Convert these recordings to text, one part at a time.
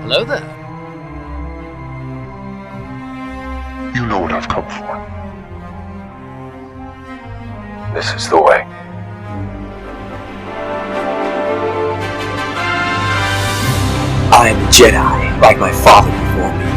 Hello there. You know what I've come for. This is the way. I am a Jedi, like my father before me.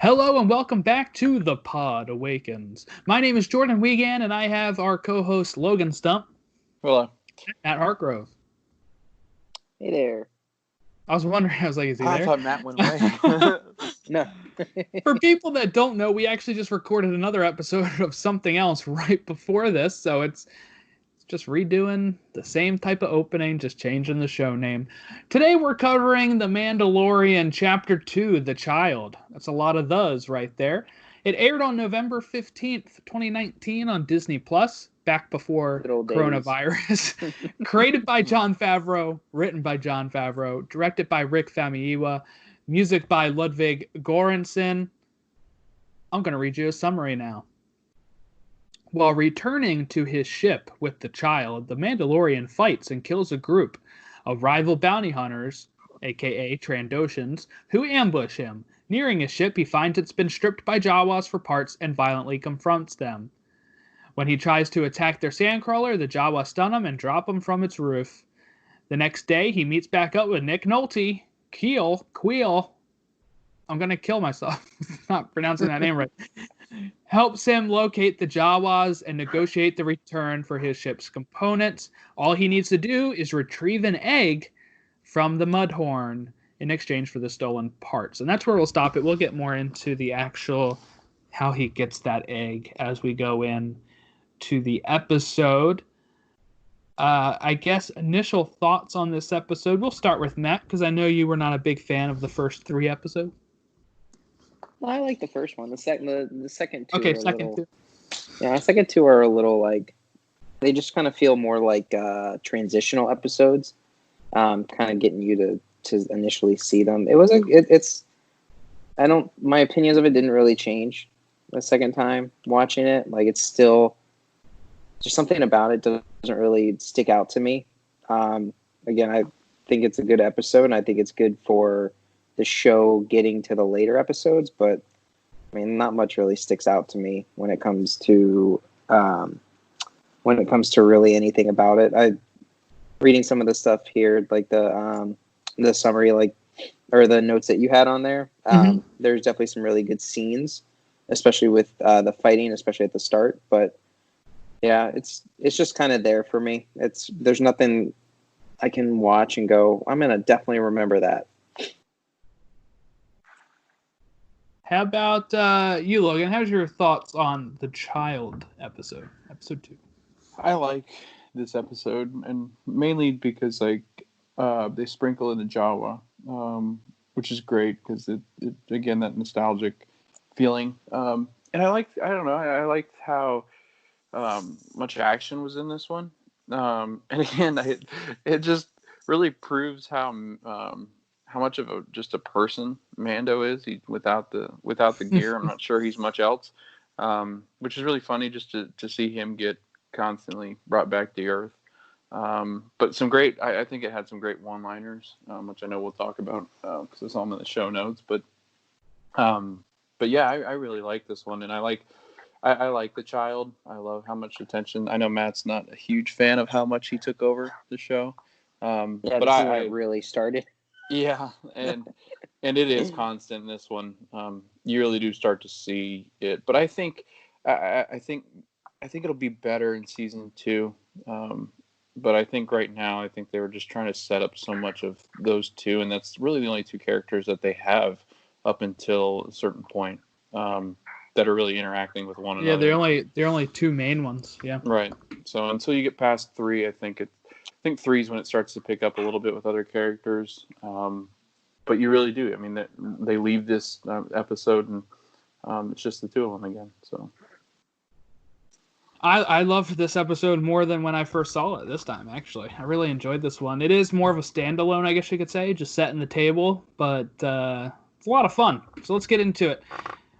Hello and welcome back to The Pod Awakens. My name is Jordan Wiegand and I have our co-host Logan Stump. Hello. Matt Hartgrove. Hey there. I was wondering, I was like, is he there? I thought Matt went away. No. For people that don't know, we actually just recorded another episode of something else right before this, so it's just redoing the same type of opening, just changing the show name. Today we're covering The Mandalorian Chapter 2, The Child. That's a lot of those right there. It aired on November 15th, 2019 on Disney+, back before coronavirus. Created by Jon Favreau, written by Jon Favreau, directed by Rick Famuyiwa, music by Ludwig Göransson. I'm going to read you a summary now. While returning to his ship with the child, the Mandalorian fights and kills a group of rival bounty hunters, aka Trandoshans, who ambush him. Nearing his ship, he finds it's been stripped by Jawas for parts and violently confronts them. When he tries to attack their sandcrawler, the Jawas stun him and drop him from its roof. The next day, he meets back up with Nick Nolte, Queel. I'm going to kill myself. Not pronouncing that name right. Helps him locate the Jawas and negotiate the return for his ship's components. All he needs to do is retrieve an egg from the Mudhorn in exchange for the stolen parts. And that's where we'll stop it. We'll get more into the actual how he gets that egg as we go in to the episode. I guess initial thoughts on this episode. We'll start with Matt, because I know you were not a big fan of the first 3 episodes. Well, I like the first one. The second two. Okay, are second two. Yeah, the second two are a little like they just kind of feel more like transitional episodes. Kind of getting you to initially see them. My opinions of it didn't really change the second time watching it. Like, it's still just something about it doesn't really stick out to me. Again, I think it's a good episode, and I think it's good for the show getting to the later episodes, but I mean, not much really sticks out to me when it comes to really anything about it. I reading some of the stuff here, like the summary, like, or the notes that you had on there. There's definitely some really good scenes, especially with the fighting, especially at the start. But yeah, it's just kind of there for me. There's nothing I can watch and go, I'm gonna definitely remember that. How about you, Logan? How's your thoughts on the Child episode 2? I like this episode, and mainly because they sprinkle in the Jawa, which is great because it again, that nostalgic feeling. And I liked how much action was in this one. And again, it just really proves how much of just a person Mando is. He without the gear, I'm not sure he's much else. Which is really funny just to see him get constantly brought back to Earth. But I think it had some great one-liners, which I know we'll talk about because it's all in the show notes. But yeah, I really like this one, and I like the child. I love how much attention. I know Matt's not a huge fan of how much he took over the show. But I really started. Yeah, and it is constant in this one. You really do start to see it, but I think it'll be better in season 2. But I think right now, they were just trying to set up so much of those two, and that's really the only 2 characters that they have up until a certain point that are really interacting with one another. Yeah, they're only 2 main ones. Yeah, right. So until you get past 3, I think 3 is when it starts to pick up a little bit with other characters. But you really do. I mean, they leave this episode, and it's just the 2 of them again. So I loved this episode more than when I first saw it this time, actually. I really enjoyed this one. It is more of a standalone, I guess you could say, just setting the table, but it's a lot of fun. So let's get into it.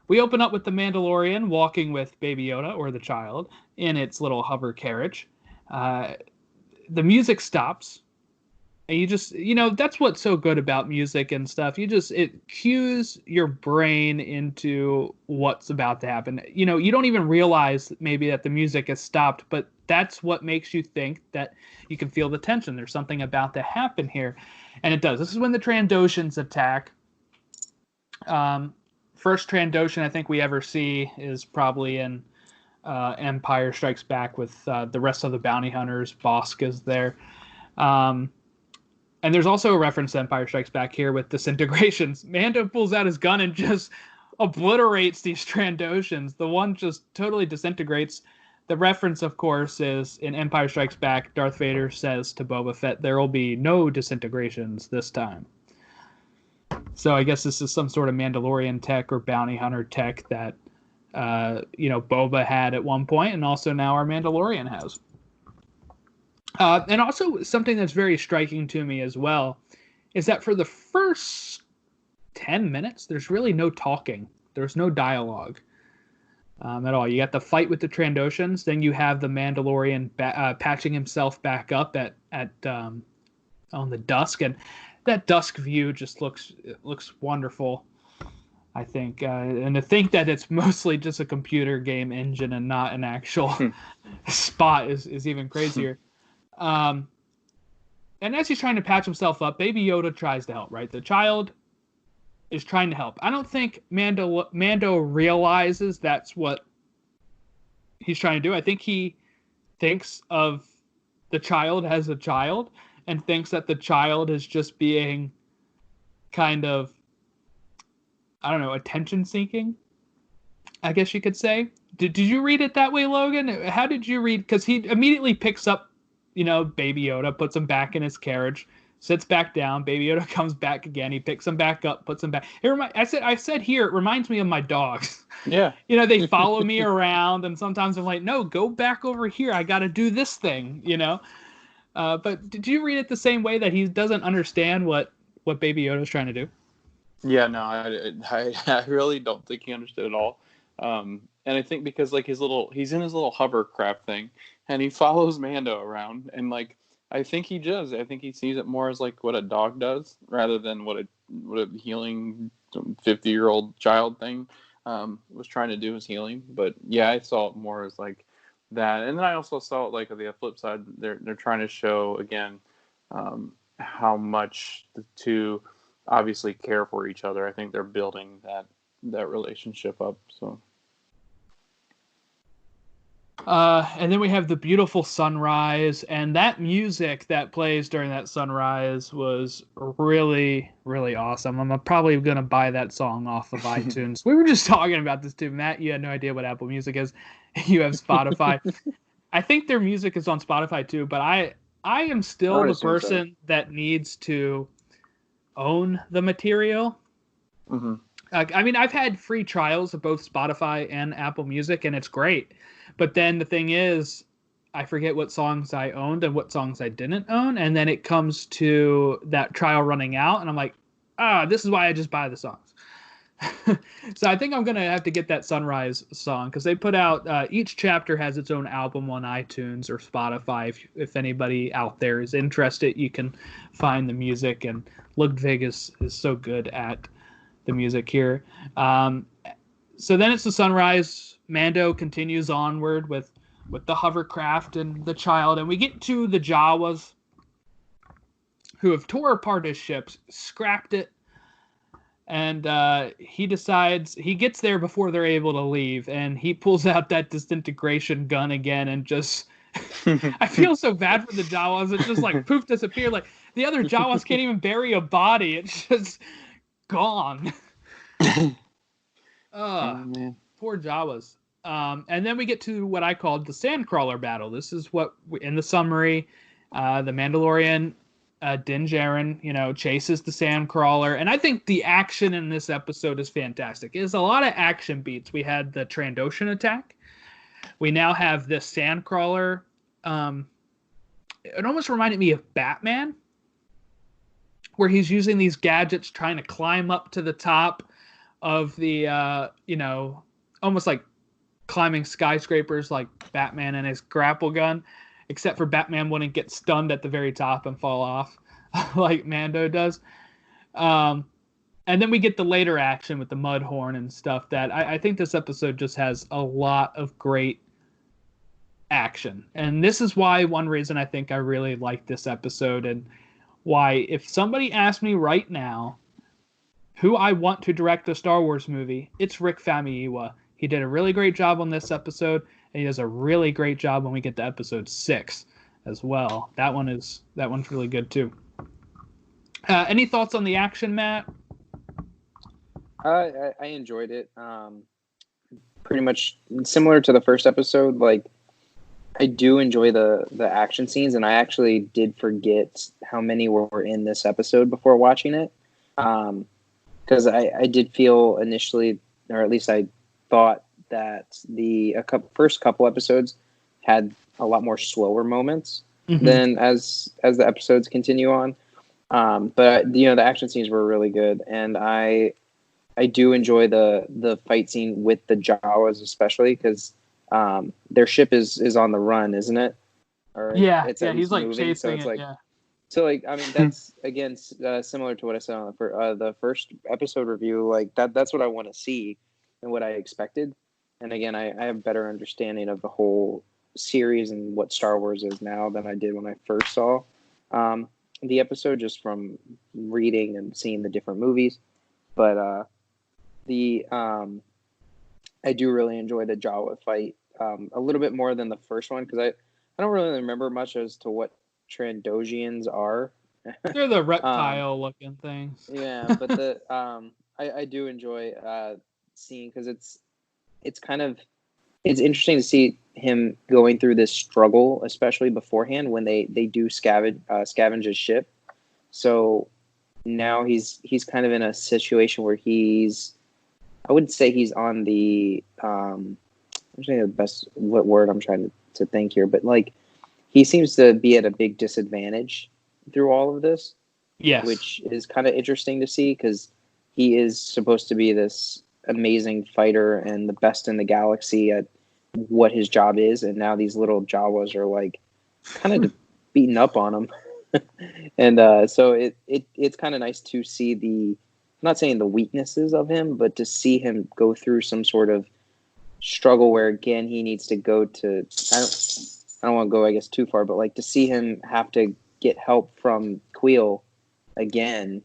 We open up with the Mandalorian walking with Baby Yoda, or the child, in its little hover carriage. The music stops. And you just, that's what's so good about music and stuff. It cues your brain into what's about to happen. You don't even realize maybe that the music has stopped, but that's what makes you think that you can feel the tension. There's something about to happen here. And it does. This is when the Trandoshans attack. First Trandoshan I think we ever see is probably in Empire Strikes Back with the rest of the bounty hunters. Bosk is there. And there's also a reference to Empire Strikes Back here with disintegrations. Mando pulls out his gun and just obliterates these Trandoshans. The one just totally disintegrates. The reference, of course, is in Empire Strikes Back, Darth Vader says to Boba Fett, there will be no disintegrations this time. So I guess this is some sort of Mandalorian tech or bounty hunter tech that, Boba had at one point, and also now our Mandalorian has. And also something that's very striking to me as well is that for the first 10 minutes, there's really no talking. There's no dialogue at all. You got the fight with the Trandoshans, then you have the Mandalorian patching himself back up on the dusk, and that dusk view just looks wonderful, I think. And to think that it's mostly just a computer game engine and not an actual spot is even crazier. And as he's trying to patch himself up, Baby Yoda tries to help, right? The child is trying to help. I don't think Mando realizes that's what he's trying to do. I think he thinks of the child as a child and thinks that the child is just being kind of, I don't know, attention seeking, I guess you could say. Did you read it that way, Logan? How did you read? Because he immediately picks up Baby Yoda, puts him back in his carriage, sits back down. Baby Yoda comes back again. He picks him back up, puts him back. I said here, it reminds me of my dogs. Yeah. They follow me around, and sometimes I'm like, no, go back over here. I got to do this thing, But did you read it the same way, that he doesn't understand what Baby Yoda is trying to do? Yeah, no, I really don't think he understood at all. And I think because he's in his little hovercraft thing, and he follows Mando around, and I think he sees it more as what a dog does rather than what a healing 50-year-old child thing was trying to do, is healing. But yeah, I saw it more as that, and then I also saw it on the flip side. They're trying to show again how much the two obviously care for each other. I think they're building that relationship up. So. And then we have the beautiful sunrise, and that music that plays during that sunrise was really, really awesome. I'm probably going to buy that song off of iTunes. We were just talking about this too. Matt, you had no idea what Apple Music is. You have Spotify. I think their music is on Spotify too, but I am still the person that needs to own the material. Mm-hmm. I've had free trials of both Spotify and Apple Music, and it's great. But then the thing is, I forget what songs I owned and what songs I didn't own. And then it comes to that trial running out, and I'm like, this is why I just buy the songs. So I think I'm going to have to get that Sunrise song, because they put out, each chapter has its own album on iTunes or Spotify. If anybody out there is interested, you can find the music. And Ludwig is so good at the music here. So then it's the sunrise. Mando continues onward with the hovercraft and the child, and we get to the Jawas, who have tore apart his ships, scrapped it, and he gets there before they're able to leave, and he pulls out that disintegration gun again, and just I feel so bad for the Jawas. It's just poof, disappeared. The other Jawas can't even bury a body. It's just gone. Oh man. Poor Jawas. And then we get to what I called the Sandcrawler battle. This is what, in the summary, the Mandalorian, Din Djarin, chases the Sandcrawler. And I think the action in this episode is fantastic. There's a lot of action beats. We had the Trandoshan attack. We now have this sandcrawler. It almost reminded me of Batman, where he's using these gadgets trying to climb up to the top of the, almost like climbing skyscrapers like Batman and his grapple gun, except for Batman wouldn't get stunned at the very top and fall off like Mando does. And then we get the later action with the mud horn and stuff that I think this episode just has a lot of great action. And this is why one reason I think I really like this episode, and why if somebody asked me right now who I want to direct a Star Wars movie, it's Rick Famuyiwa. He did a really great job on this episode, and he does a really great job when we get to episode 6 as well. That one's really good too. Any thoughts on the action, Matt? I enjoyed it. Pretty much similar to the first episode. Like, I do enjoy the action scenes, and I actually did forget how many were in this episode before watching it. Because I did feel initially, or at least I thought that the first couple episodes had a lot more slower moments than as the episodes continue on. But the action scenes were really good, and I do enjoy the fight scene with the Jawas, especially because their ship is on the run, isn't it? Or he's like moving, chasing so it's it. like, yeah. So like, I mean, that's again similar to what I said on the first episode review. Like that's what I want to see and what I expected. And again, I have a better understanding of the whole series and what Star Wars is now than I did when I first saw the episode, just from reading and seeing the different movies. But I do really enjoy the Jawa fight a little bit more than the first one, because I don't really remember much as to what Trandoshians are. They're the reptile-looking things. Yeah, but I do enjoy seeing, because it's kind of, it's interesting to see him going through this struggle, especially beforehand when they do scavenge his ship. So now he's kind of in a situation where I wouldn't say he's on the I'm trying to the best what word I'm trying to think here, but like he seems to be at a big disadvantage through all of this. Yes. Which is kind of interesting to see, because he is supposed to be this amazing fighter and the best in the galaxy at what his job is, and now these little Jawas are like kind of beating up on him. And so it's kind of nice to see I'm not saying the weaknesses of him, but to see him go through some sort of struggle where, again, he needs to go to, I don't want to go, I guess, too far, but like to see him have to get help from Queel again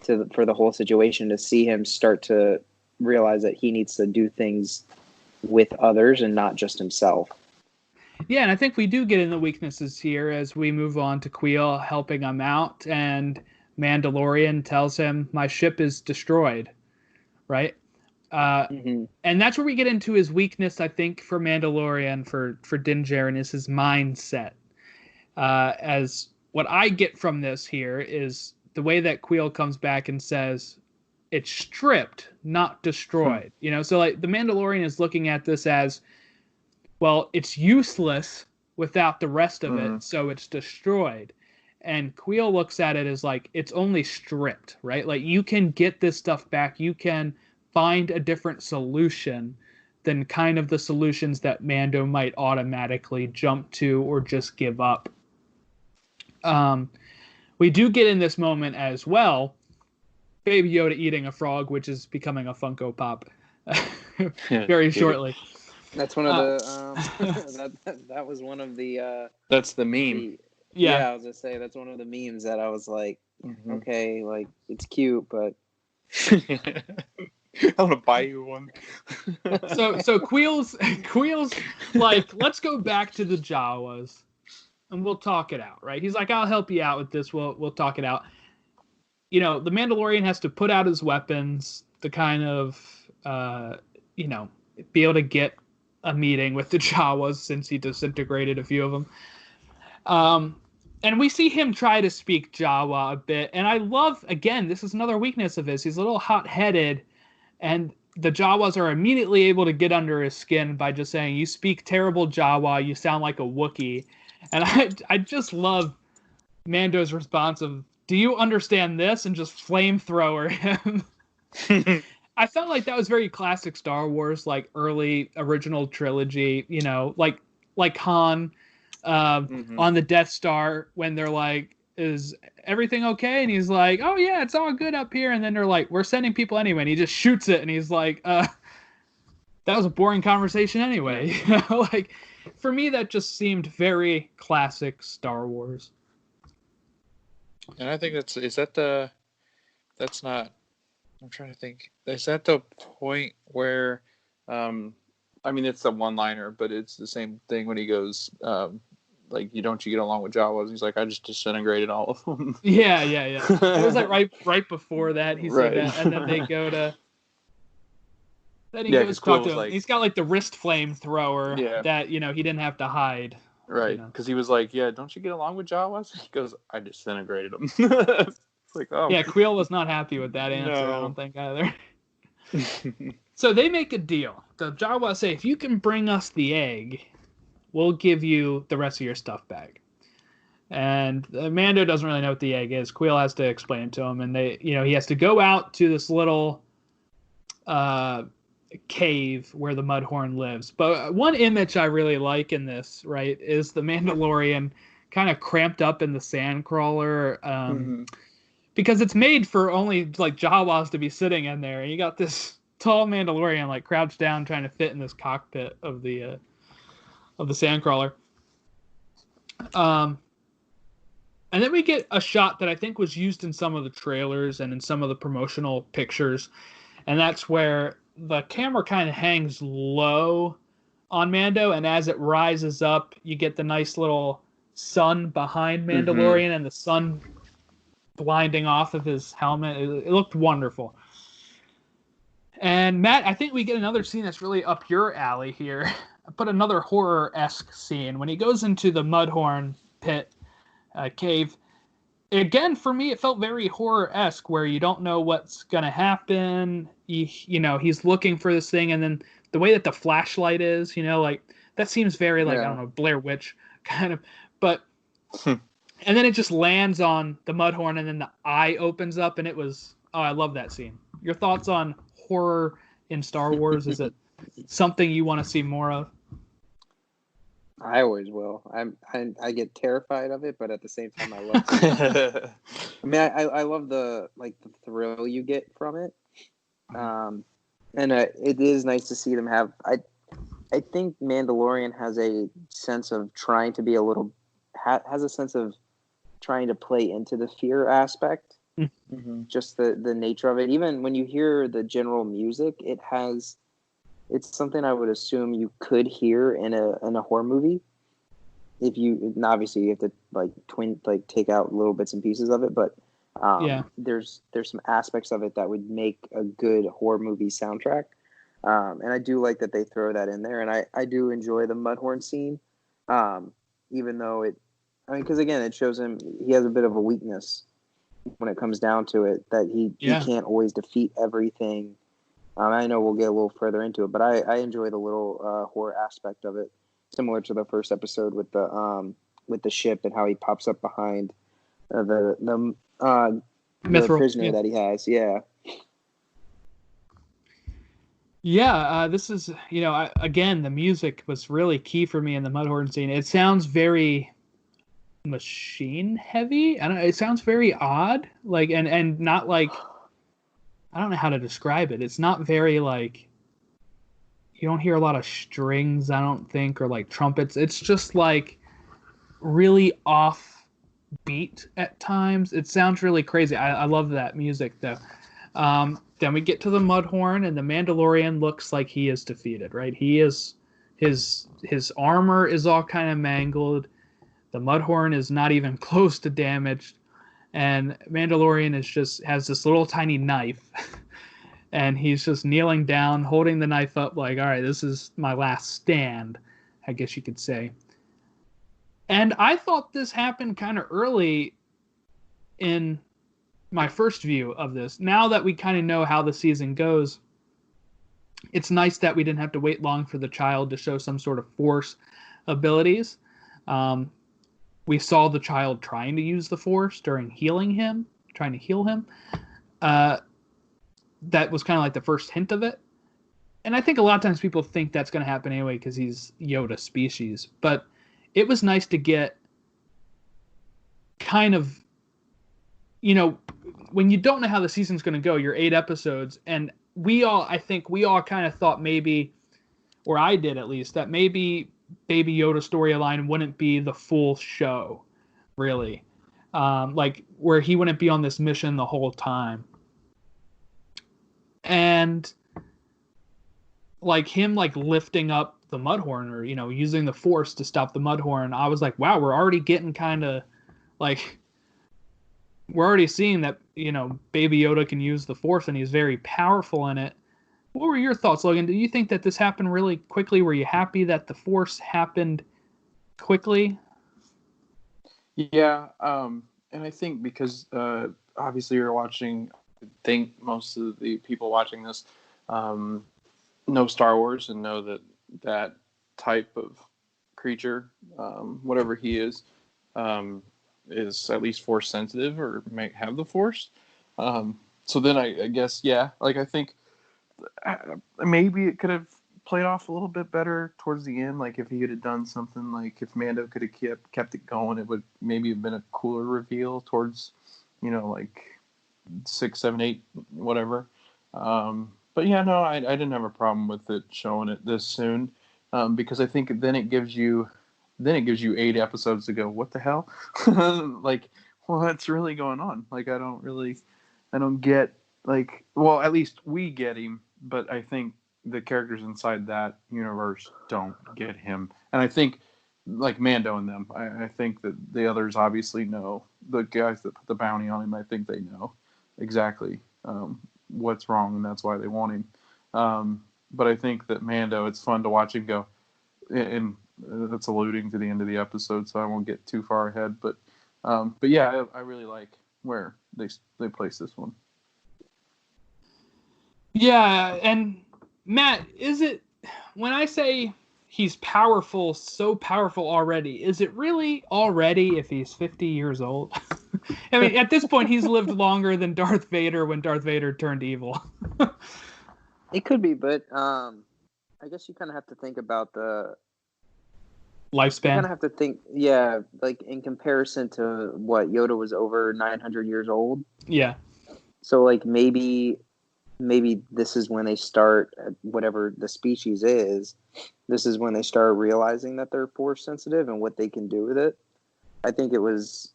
for the whole situation, to see him start to realize that he needs to do things with others and not just himself. Yeah, and I think we do get in the weaknesses here as we move on to Queel helping him out, and Mandalorian tells him, "My ship is destroyed," right? And that's where we get into his weakness, I think, for Mandalorian, for Din Djarin, is his mindset. As what I get from this here is the way that Queel comes back and says, it's stripped, not destroyed. So like the Mandalorian is looking at this as, well, it's useless without the rest of it, so it's destroyed. And Queel looks at it as like, it's only stripped, right? Like, you can get this stuff back. You can find a different solution than kind of the solutions that Mando might automatically jump to or just give up. We do get in this moment as well, Baby Yoda eating a frog, which is becoming a Funko Pop very shortly. That's one of the that was one of the that's the meme. I was gonna say that's one of the memes that I was like, okay, like it's cute, but I want to buy you one. so Queel's like, let's go back to the Jawas and we'll talk it out, right? He's like, I'll help you out with this. We'll talk it out. The Mandalorian has to put out his weapons to kind of be able to get a meeting with the Jawas, since he disintegrated a few of them. And we see him try to speak Jawa a bit. And I love, again, this is another weakness of his. He's a little hot-headed. And the Jawas are immediately able to get under his skin by just saying, "You speak terrible Jawa. You sound like a Wookiee," and I just love Mando's response of, "Do you understand this?" and just flamethrower him. I felt like that was very classic Star Wars, like early original trilogy. You know, like Han on the Death Star when they're like, "Is everything okay?" And he's like, "Oh yeah, it's all good up here." And then they're like, "We're sending people anyway." And he just shoots it, and he's like, "That was a boring conversation anyway." You know, like for me, that just seemed very classic Star Wars. And I think that's not. I'm trying to think. Is that the point where, I mean, it's a one-liner, but it's the same thing when he goes, like, you get along with Jawas? He's like, I just disintegrated all of them. Yeah. It was like right before that he said that, and then they go to. Then he goes talk to him. Like, he's got like the wrist flamethrower that he didn't have to hide. Right, because he was like, "Yeah, don't you get along with Jawas?" He goes, "I disintegrated them." It's like, oh. Yeah, Queel was not happy with that answer. No. I don't think either. So they make a deal. The Jawas say, "If you can bring us the egg, we'll give you the rest of your stuff back." And Mando doesn't really know what the egg is. Queel has to explain it to him, and he has to go out to this little cave where the Mudhorn lives. But one image I really like in this, right, is the Mandalorian kind of cramped up in the sandcrawler, because it's made for only like Jawas to be sitting in there, and you got this tall Mandalorian like crouched down trying to fit in this cockpit of the sandcrawler. And then we get a shot that I think was used in some of the trailers and in some of the promotional pictures, and that's where the camera kind of hangs low on Mando, and as it rises up, you get the nice little sun behind Mandalorian and the sun blinding off of his helmet. It looked wonderful. And Matt, I think we get another scene that's really up your alley here. I put another horror-esque scene when he goes into the Mudhorn pit cave. Again, for me, it felt very horror-esque, where you don't know what's going to happen. He's looking for this thing, and then the way that the flashlight is, like, that seems very, like, I don't know, Blair Witch kind of. But, and then it just lands on the Mudhorn, and then the eye opens up, and it was, I love that scene. Your thoughts on horror in Star Wars? Is it something you want to see more of? I always will. I get terrified of it, but at the same time, I love it. I mean, I love the thrill you get from it, and it is nice to see them have. I think Mandalorian has a sense of trying to be has a sense of trying to play into the fear aspect. Just the nature of it. Even when you hear the general music, it's something I would assume you could hear in a horror movie. Obviously you have to take out little bits and pieces of it, but there's some aspects of it that would make a good horror movie soundtrack. And I do like that they throw that in there, and I do enjoy the Mudhorn scene, even though because again, it shows him he has a bit of a weakness when it comes down to it, that he can't always defeat everything. I know we'll get a little further into it, but I enjoy the little horror aspect of it, similar to the first episode with the ship and how he pops up behind the prisoner that he has. This is again, the music was really key for me in the Mudhorn scene. It sounds very machine heavy. I don't know, it sounds very odd, like and not like, I don't know how to describe it. It's not very like, you don't hear a lot of strings, I don't think, or like trumpets. It's just like really off beat at times. It sounds really crazy. I love that music though. Then we get to the Mudhorn, and the Mandalorian looks like he is defeated, right? He is, his armor is all kind of mangled. The Mudhorn is not even close to damaged. And Mandalorian has this little tiny knife, and he's just kneeling down, holding the knife up like, all right, this is my last stand, I guess you could say. And I thought this happened kind of early in my first view of this. Now that we kind of know how the season goes, It's nice that we didn't have to wait long for the child to show some sort of Force abilities. We saw the child trying to use the Force during trying to heal him. That was kind of like the first hint of it. And I think a lot of times people think that's going to happen anyway because he's Yoda species. But it was nice to get kind of, when you don't know how the season's going to go, you're 8 episodes, and I think we all kind of thought maybe, or I did at least, that maybe Baby Yoda storyline wouldn't be the full show, really. Like, where he wouldn't be on this mission the whole time. And like him like lifting up the Mudhorn, or using the Force to stop the Mudhorn, I was like, wow, we're already getting kind of like, we're already seeing that Baby Yoda can use the Force and he's very powerful in it. What were your thoughts, Logan? Do you think that this happened really quickly? Were you happy that the Force happened quickly? Yeah, and I think because obviously you're watching, I think most of the people watching this know Star Wars and know that type of creature, whatever he is at least Force sensitive or may have the Force. So then I guess, yeah, like I think maybe it could have played off a little bit better towards the end. Like if he could have done something, like if Mando could have kept it going, it would maybe have been a cooler reveal towards, like 6, 7, 8, whatever. But yeah, no, I didn't have a problem with it showing it this soon, because I think then it gives you 8 episodes to go, what the hell? Like, what's really going on? Like, I don't get, like, well, at least we get him, but I think the characters inside that universe don't get him. And I think, like Mando and them, I think that the others obviously know, the guys that put the bounty on him, I think they know exactly what's wrong, and that's why they want him. But I think that Mando, it's fun to watch him go, and that's alluding to the end of the episode, so I won't get too far ahead. But yeah, I really like where they place this one. Yeah, and Matt, is it, when I say he's powerful, so powerful already, is it really already if he's 50 years old? I mean, at this point, he's lived longer than Darth Vader when Darth Vader turned evil. It could be, but I guess you kind of have to think about the lifespan. You kind of have to think, yeah, like in comparison to what Yoda was over 900 years old. Yeah. So like maybe this is when they start, whatever the species is, this is when they start realizing that they're Force sensitive and what they can do with it. I think it was,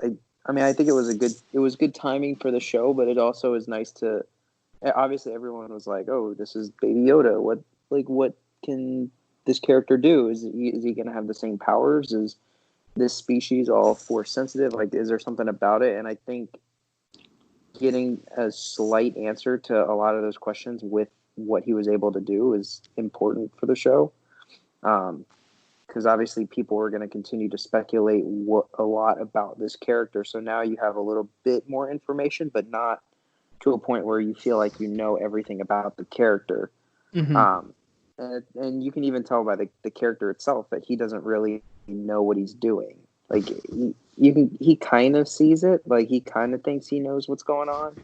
I think it was good timing for the show, but it also is nice to, obviously everyone was like, oh, this is Baby Yoda. What can this character do? Is he going to have the same powers? Is this species all Force sensitive? Like, is there something about it? And I think getting a slight answer to a lot of those questions with what he was able to do is important for the show. Because obviously people are going to continue to speculate a lot about this character. So now you have a little bit more information, but not to a point where you feel like you know everything about the character. Mm-hmm. And you can even tell by the character itself that he doesn't really know what he's doing. Like he kind of sees it, like he kind of thinks he knows what's going on,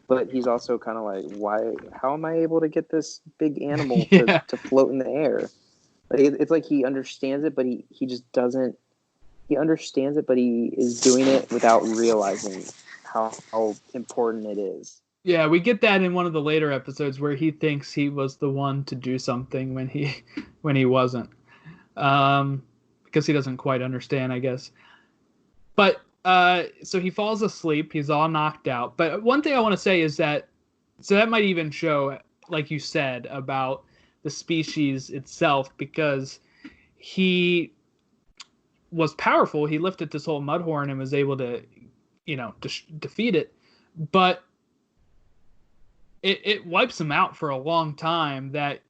but he's also kind of like, how am I able to get this big animal to float in the air? Like it's like he understands it, but he just doesn't. He understands it, but he is doing it without realizing how important it is. Yeah, we get that in one of the later episodes where he thinks he was the one to do something when he wasn't, because he doesn't quite understand, I guess. But so he falls asleep. He's all knocked out. But one thing I want to say is that might even show, like you said, about the species itself, because he was powerful. He lifted this whole Mudhorn and was able to, defeat it. But it wipes him out for a long time. That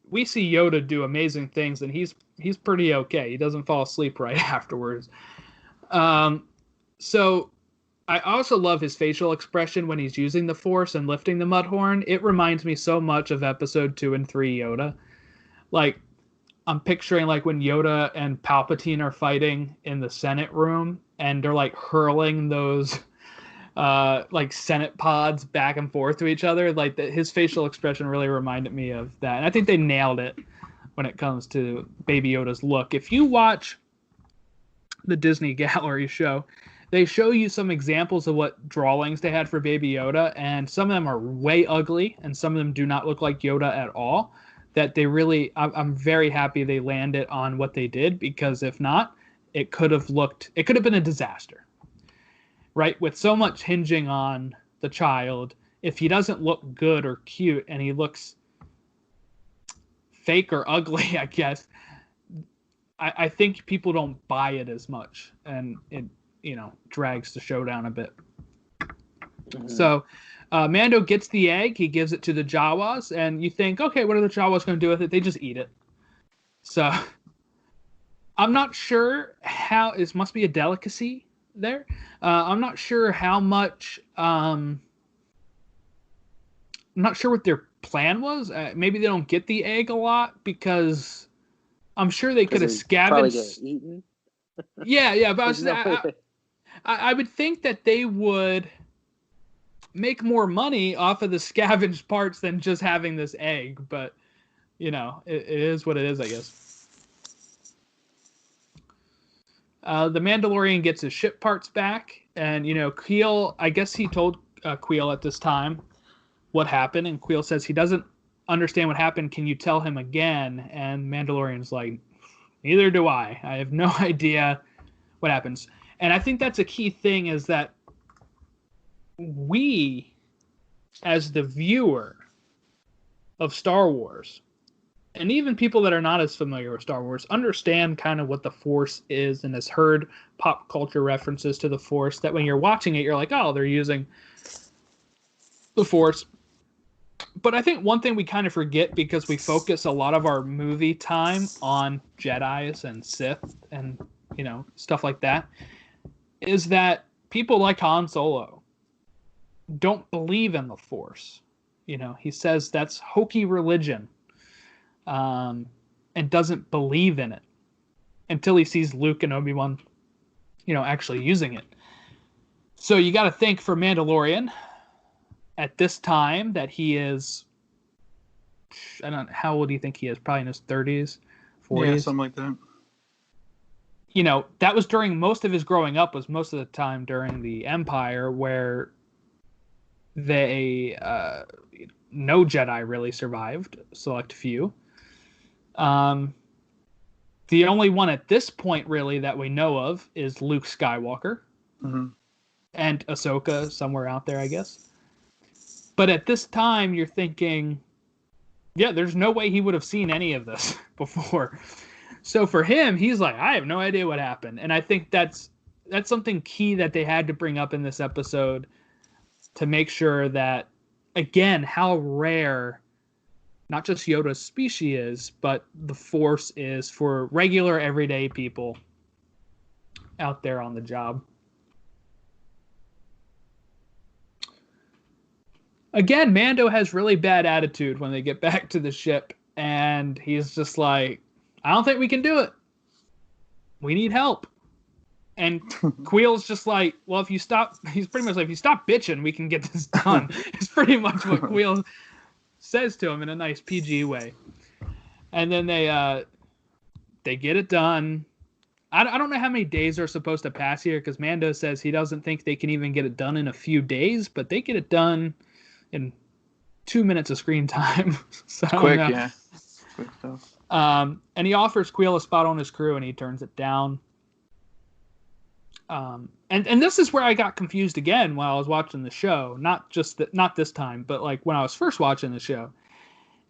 we see Yoda do amazing things, and he's pretty okay. He doesn't fall asleep right afterwards. So I also love his facial expression when he's using the Force and lifting the Mudhorn. It reminds me so much of Episode 2 and 3 Yoda. Like, I'm picturing like when Yoda and Palpatine are fighting in the Senate room, and they're like hurling those like Senate pods back and forth to each other. Like his facial expression really reminded me of that, and I think they nailed it when it comes to Baby Yoda's look. If you watch the Disney Gallery show, they show you some examples of what drawings they had for Baby Yoda, and some of them are way ugly, and some of them do not look like Yoda at all. That they really, I'm very happy they landed on what they did, because if not, it could have been a disaster, right? With so much hinging on the child, if he doesn't look good or cute and he looks fake or ugly, I guess, I think people don't buy it as much, and it, drags the show down a bit. Mm-hmm. So Mando gets the egg, he gives it to the Jawas, and you think, okay, what are the Jawas going to do with it? They just eat it. So I'm not sure how, this must be a delicacy there. I'm not sure how much, I'm not sure what their plan was. Maybe they don't get the egg a lot, because I'm sure they could have scavenged. Eaten. Yeah, but I would think that they would make more money off of the scavenged parts than just having this egg, but it is what it is, I guess. The Mandalorian gets his ship parts back, and Kuiil, I guess he told Kuiil at this time what happened, and Kuiil says he doesn't understand what happened. Can you tell him again? And Mandalorian's like, neither do I. I have no idea what happens. And I think that's a key thing, is that we, as the viewer of Star Wars, and even people that are not as familiar with Star Wars, understand kind of what the Force is and has heard pop culture references to the Force, that when you're watching it, you're like, oh, they're using the Force. But I think one thing we kind of forget, because we focus a lot of our movie time on Jedis and Sith and, stuff like that, is that people like Han Solo don't believe in the Force. He says that's hokey religion, and doesn't believe in it until he sees Luke and Obi-Wan, actually using it. So you got to think, for Mandalorian, at this time, that he is, I don't know, how old do you think he is? Probably in his 30s, 40s? Yeah, something like that. That was during most of his growing up, was most of the time during the Empire, where they, no Jedi really survived, select few. The only one at this point, really, that we know of is Luke Skywalker. Mm-hmm. And Ahsoka somewhere out there, I guess. But at this time, you're thinking, yeah, there's no way he would have seen any of this before. So for him, he's like, I have no idea what happened. And I think that's something key that they had to bring up in this episode, to make sure that, again, how rare not just Yoda's species is, but the Force is for regular, everyday people out there on the job. Again, Mando has really bad attitude when they get back to the ship, and he's just like, I don't think we can do it. We need help. And Kuiil's just like, well, if you stop, he's pretty much like, if you stop bitching, we can get this done. It's pretty much what Kuiil says to him in a nice PG way. And then they get it done. I don't know how many days are supposed to pass here, because Mando says he doesn't think they can even get it done in a few days, but they get it done in 2 minutes of screen time. So quick, yeah. Quick stuff. And he offers Kuiil a spot on his crew, and he turns it down. And this is where I got confused again while I was watching the show. Not this time, but like when I was first watching the show.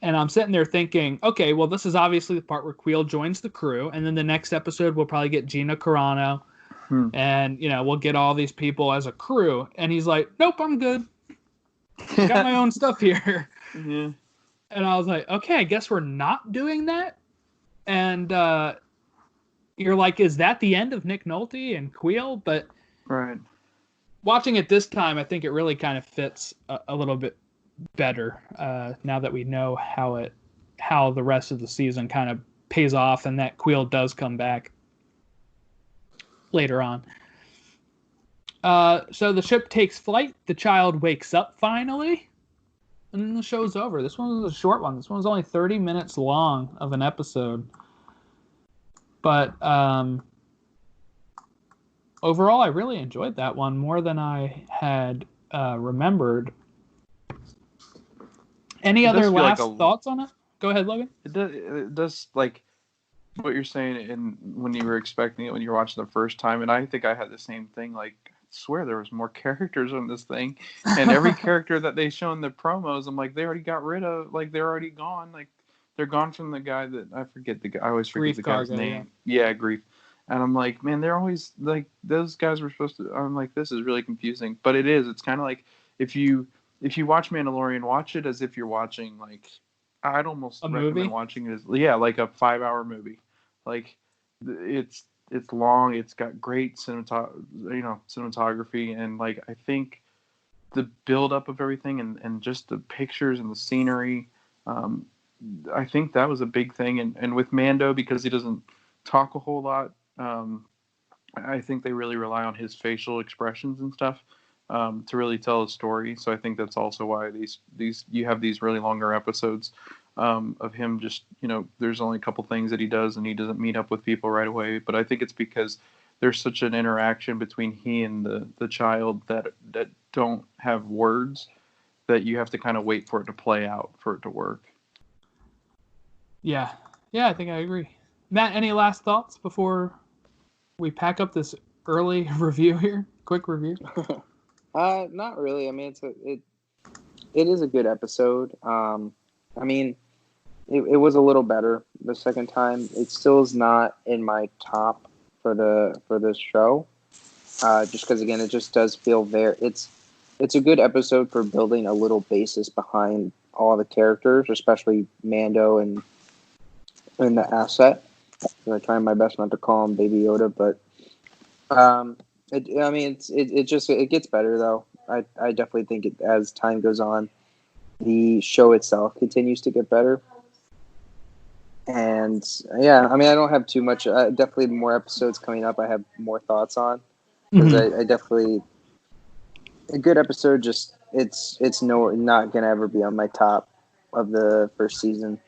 And I'm sitting there thinking, okay, well, this is obviously the part where Kuiil joins the crew, and then the next episode we'll probably get Gina Carano, and we'll get all these people as a crew. And he's like, nope, I'm good. Got my own stuff here. Yeah. And I was like, okay, I guess we're not doing that. And you're like, is that the end of Nick Nolte and Kuiil? But right. watching it this time, I think it really kind of fits a little bit better now that we know how the rest of the season kind of pays off, and that Queel does come back later on. So the ship takes flight. The child wakes up finally, and then the show's over. This one was a short one. This one was only 30 minutes long of an episode. But overall, I really enjoyed that one more than I had remembered. Any other last thoughts on it? Go ahead, Logan. It does like what you're saying, and when you were expecting it when you were watching the first time, and I think I had the same thing. Like, I swear there was more characters on this thing, and every character that they show in the promos, I'm like, they already got rid of. Like, they're already gone. Like, they're gone from the guy that I forget the guy. I always forget the guy's name. Yeah, Grief. And I'm like, man, they're always like those guys were supposed to. I'm like, this is really confusing, but it is. It's kind of like if you watch Mandalorian, watch it as if you're watching like. I'd almost recommend watching it as like a 5-hour movie. Like it's long. It's got great cinematography, and like I think the build up of everything and just the pictures and the scenery. I think that was a big thing, and with Mando, because he doesn't talk a whole lot. I think they really rely on his facial expressions and stuff to really tell a story. So I think that's also why these you have these really longer episodes of him. Just there's only a couple things that he does, and he doesn't meet up with people right away. But I think it's because there's such an interaction between he and the child that don't have words, that you have to kind of wait for it to play out for it to work. Yeah, I think I agree. Matt, any last thoughts before we pack up this early review here? Quick review. Not really. I mean, it is a good episode. I mean, it was a little better the second time. It still is not in my top for this show. Just because again, it just does feel it's a good episode for building a little basis behind all the characters, especially Mando and the asset. I'm trying my best not to call him Baby Yoda, but it gets better though. I definitely think as time goes on, the show itself continues to get better. And yeah, I mean, I don't have too much. Definitely more episodes coming up. I have more thoughts on because I definitely a good episode. Just it's not gonna ever be on my top of the first season.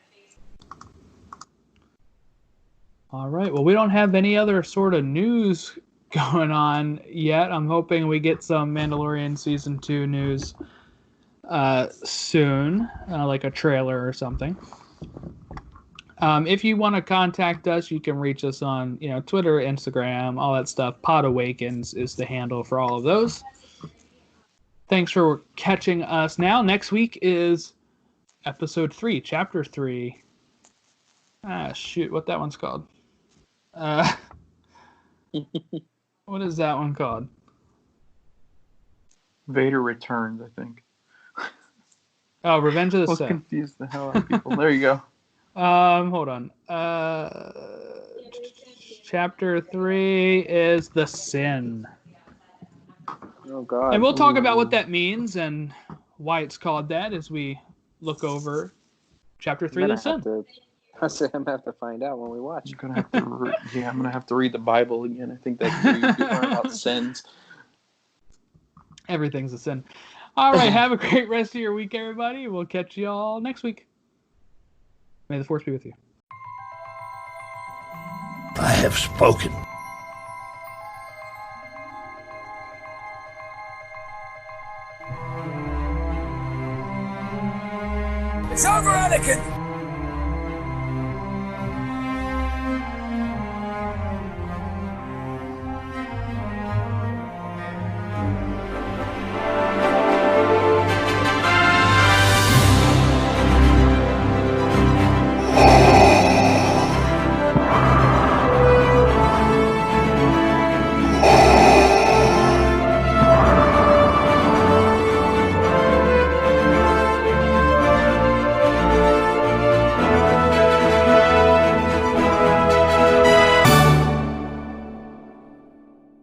All right. Well, we don't have any other sort of news going on yet. I'm hoping we get some Mandalorian Season 2 news soon, like a trailer or something. If you want to contact us, you can reach us on Twitter, Instagram, all that stuff. Pod Awakens is the handle for all of those. Thanks for catching us. Now, next week is Episode 3, Chapter 3. Shoot, what that one's called? What is that one called? Vader Returns, I think. Oh, Revenge of the Sith. Confuse the hell out of people. There you go. Hold on. Chapter 3 is The Sin. Oh, God. And we'll talk about what that means and why it's called that as we look over Chapter 3 of The Sin. I'm going to have to find out when we watch. I'm going to have to read the Bible again. I think that's where you learn about sins. Everything's a sin. All right, have a great rest of your week, everybody. We'll catch you all next week. May the Force be with you. I have spoken. It's over, Anakin!